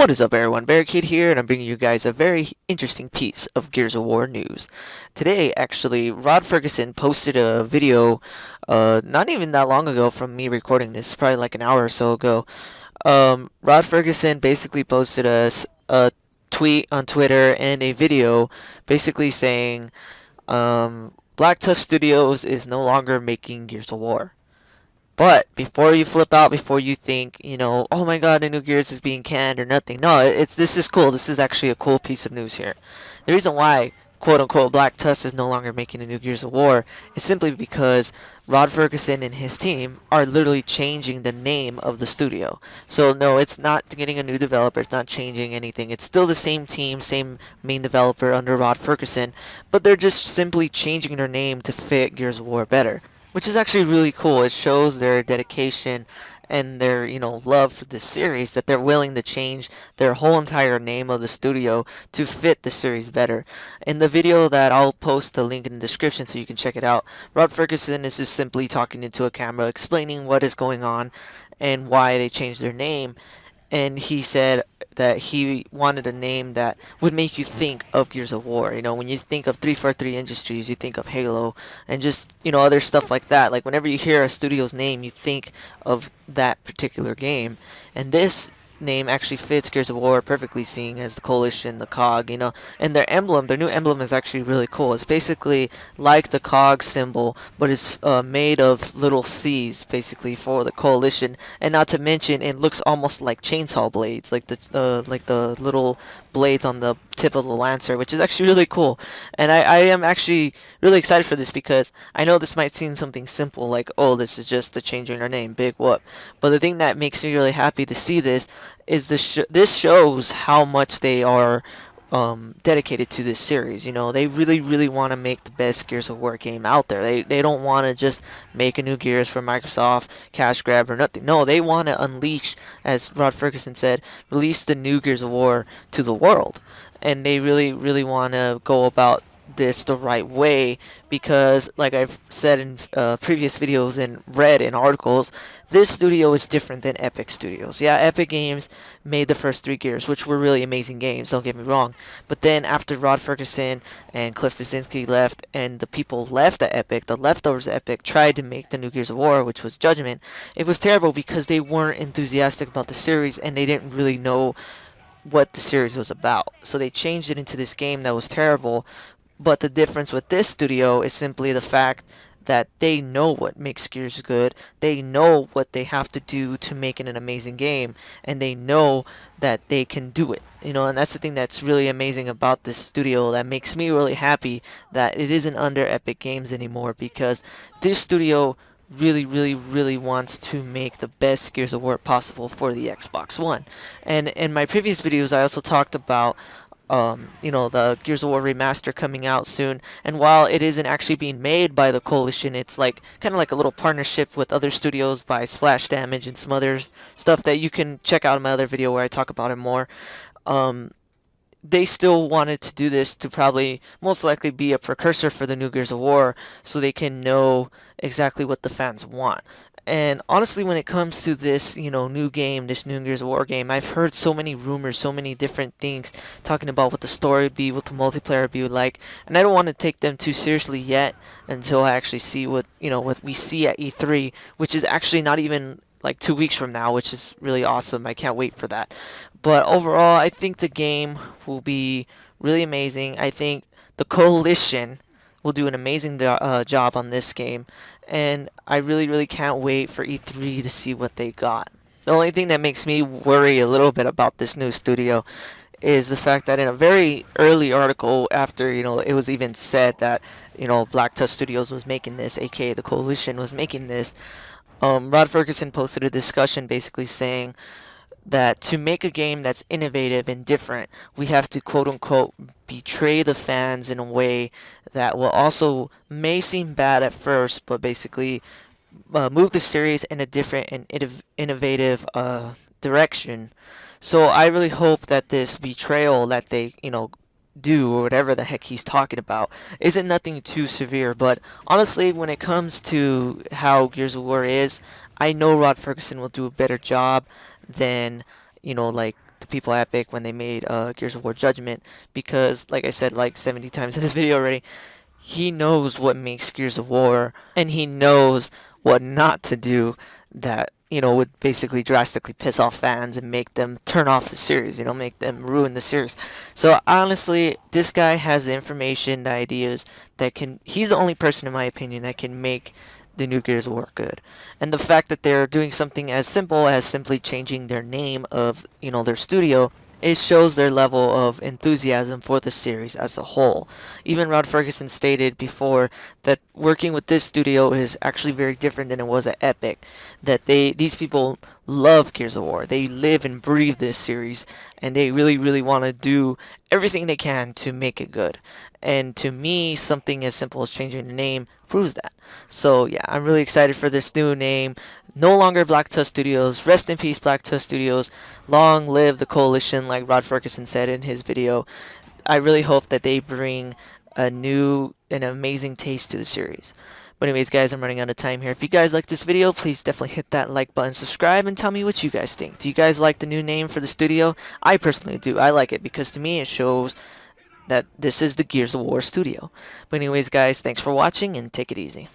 What is up, everyone? Barricade here, and I'm bringing you guys a very interesting piece of Gears of War news. Today, actually, Rod Ferguson posted a video not even that long ago from me recording this, probably like an hour or so ago. Rod Ferguson basically posted a tweet on Twitter and a video basically saying Black Tusk Studios is no longer making Gears of War. But before you flip out, before you think, oh my god, the new Gears is being canned or nothing. No, this is cool. This is actually a cool piece of news here. The reason why, quote unquote, Black Tusk is no longer making the new Gears of War is simply because Rod Ferguson and his team are literally changing the name of the studio. So no, it's not getting a new developer. It's not changing anything. It's still the same team, same main developer under Rod Ferguson, but they're just simply changing their name to fit Gears of War better, which is actually really cool. It shows their dedication and their love for this series, that they're willing to change their whole entire name of the studio to fit the series better. In the video that I'll post the link in the description so you can check it out, Rod Ferguson is just simply talking into a camera explaining what is going on and why they changed their name, and he said that he wanted a name that would make you think of Gears of War. When you think of 343 Industries, you think of Halo and just, other stuff like that. Like whenever you hear a studio's name, you think of that particular game. And this name actually fits Gears of War perfectly, seeing as the Coalition, the COG, and their emblem, their new emblem is actually really cool. It's basically like the COG symbol, but it's made of little C's, basically, for the Coalition, and not to mention it looks almost like chainsaw blades, like the little blades on the tip of the Lancer, which is actually really cool. And I am actually really excited for this because I know this might seem something simple, like, oh, this is just the changing our name, big whoop. But the thing that makes me really happy to see this is this shows how much they are dedicated to this series. They really, really want to make the best Gears of War game out there. They don't want to just make a new Gears for Microsoft, cash grab or nothing. No, they want to unleash, as Rod Ferguson said, release the new Gears of War to the world. And they really, really want to go about this the right way because, like I've said in previous videos and read in articles, this studio is different than Epic Studios. Yeah, Epic Games made the first 3 Gears, which were really amazing games, don't get me wrong. But then after Rod Ferguson and Cliff Bleszinski left and the people left at Epic, the leftovers at Epic tried to make the new Gears of War, which was Judgment. It was terrible because they weren't enthusiastic about the series and they didn't really know what the series was about. So they changed it into this game that was terrible. But the difference with this studio is simply the fact that they know what makes Gears good. They know what they have to do to make it an amazing game, and they know that they can do it. And that's the thing that's really amazing about this studio that makes me really happy that it isn't under Epic Games anymore, because this studio really, really, really wants to make the best Gears of War possible for the Xbox One. And in my previous videos, I also talked about the Gears of War remaster coming out soon, and while it isn't actually being made by the Coalition, it's like kind of like a little partnership with other studios by Splash Damage and some other stuff that you can check out in my other video where I talk about it more. They still wanted to do this to probably most likely be a precursor for the new Gears of War, so they can know exactly what the fans want. And honestly, when it comes to this, new game, this new Gears of War game, I've heard so many rumors, so many different things talking about what the story would be, what the multiplayer would be like, and I don't want to take them too seriously yet until I actually see what we see at E3, which is actually not even like 2 weeks from now, which is really awesome. I can't wait for that. But overall, I think the game will be really amazing. I think the Coalition will do an amazing job on this game, and I really, really can't wait for E3 to see what they got. The only thing that makes me worry a little bit about this new studio is the fact that in a very early article, after it was even said that Black Tusk Studios was making this, aka the Coalition was making this, Rod Ferguson posted a discussion basically saying that to make a game that's innovative and different, we have to quote unquote betray the fans in a way that will also may seem bad at first, but basically move the series in a different and innovative direction. So I really hope that this betrayal that they do, or whatever the heck he's talking about, isn't nothing too severe. But honestly, when it comes to how Gears of War is, I know Rod Ferguson will do a better job than like the people at Epic when they made Gears of War Judgment, because, like I said, like 70 times in this video already, he knows what makes Gears of War, and he knows what not to do that, would basically drastically piss off fans and make them turn off the series, make them ruin the series. So honestly, this guy has the information, the ideas he's the only person in my opinion that can make the new Gears of War good. And the fact that they're doing something as simple as simply changing their name of, their studio, it shows their level of enthusiasm for the series as a whole. Even Rod Ferguson stated before that working with this studio is actually very different than it was at Epic. That these people love Gears of War. They live and breathe this series, and they really, really want to do everything they can to make it good. And to me, something as simple as changing the name proves that. So yeah, I'm really excited for this new name. No longer Black Tusk Studios. Rest in peace, Black Tusk Studios. Long live the coalition, like Rod Ferguson said in his video. I really hope that they bring a new and amazing taste to the series. But anyways, guys, I'm running out of time here. If you guys like this video, please definitely hit that like button, subscribe, and tell me what you guys think. Do you guys like the new name for the studio? I personally do. I like it because to me it shows that this is the Gears of War studio. But anyways, guys, thanks for watching and take it easy.